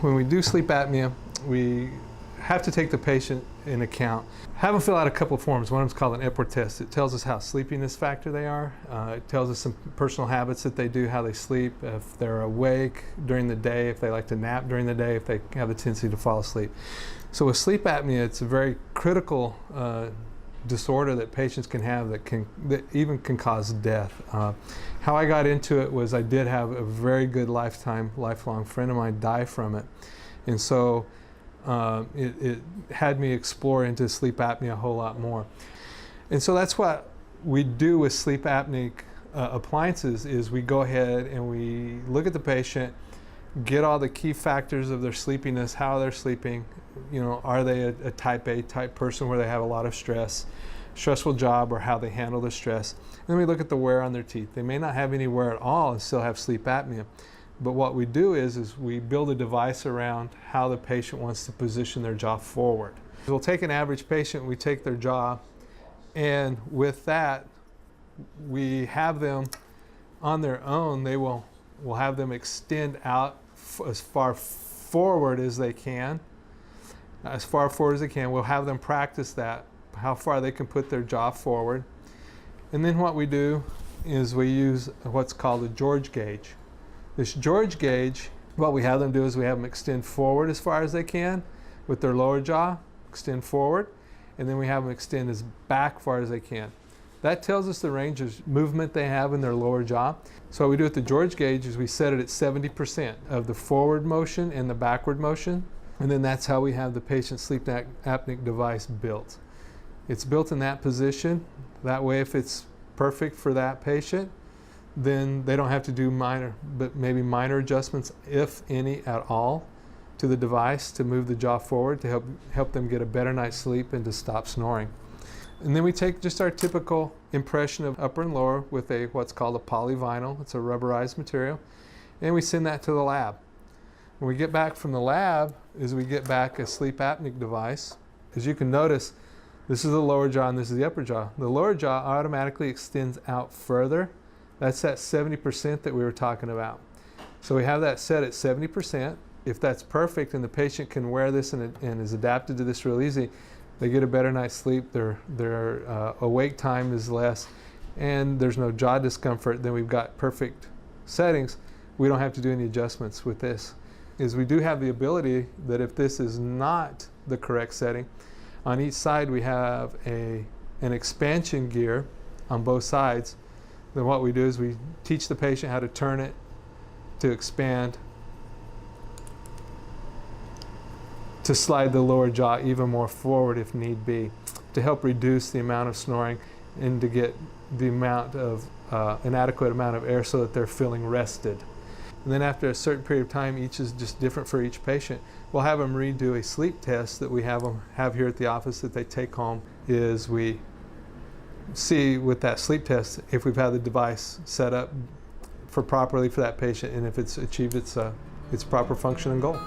When we do sleep apnea, we have to take the patient in account. Have them fill out a couple of forms. One of them is called an Epworth test. It tells us how sleepiness factor they are. It tells us some personal habits that they do, how they sleep, if they're awake during the day, if they like to nap during the day, if they have a tendency to fall asleep. So with sleep apnea, it's a very critical disorder that patients can have that even can cause death. How I got into it was I did have a very good lifelong friend of mine die from it. And so it had me explore into sleep apnea a whole lot more. And so that's what we do with sleep apneic appliances is we go ahead and we look at the patient, get all the key factors of their sleepiness, how they're sleeping, are they a type A type person where they have a lot of stressful job, or how they handle the stress. And then we look at the wear on their teeth. They may not have any wear at all and still have sleep apnea. But what we do is we build a device around how the patient wants to position their jaw forward. We'll take an average patient, we take their jaw, and with that, we have them on their own. We'll have them extend out as far forward as they can. We'll have them practice that, how far they can put their jaw forward. And then what we do is we use what's called a George gauge. This George gauge, what we have them do is we have them extend forward as far as they can with their lower jaw, extend forward, and then we have them extend as back far as they can. That tells us the range of movement they have in their lower jaw. So what we do with the George gauge is we set it at 70% of the forward motion and the backward motion, and then that's how we have the patient's sleep apneic device built. It's built in that position. That way, if it's perfect for that patient, then they don't have to do maybe minor adjustments, if any at all, to the device to move the jaw forward to help them get a better night's sleep and to stop snoring. And then we take just our typical impression of upper and lower with what's called a polyvinyl. It's a rubberized material. And we send that to the lab. When we get back from the lab we get back a sleep apneic device. As you can notice, this is the lower jaw and this is the upper jaw. The lower jaw automatically extends out further. That's that 70% that we were talking about. So we have that set at 70%. If that's perfect and the patient can wear this and is adapted to this real easy, they get a better night's sleep, their awake time is less, and there's no jaw discomfort, then we've got perfect settings. We don't have to do any adjustments with this. We do have the ability that if this is not the correct setting, on each side we have an expansion gear on both sides. Then what we do is we teach the patient how to turn it to expand, to slide the lower jaw even more forward if need be, to help reduce the amount of snoring and to get the amount of an adequate amount of air so that they're feeling rested. And then after a certain period of time, each is just different for each patient, we'll have them redo a sleep test that we have here at the office that they take home. We see with that sleep test if we've had the device set up properly for that patient and if it's achieved its proper function and goal.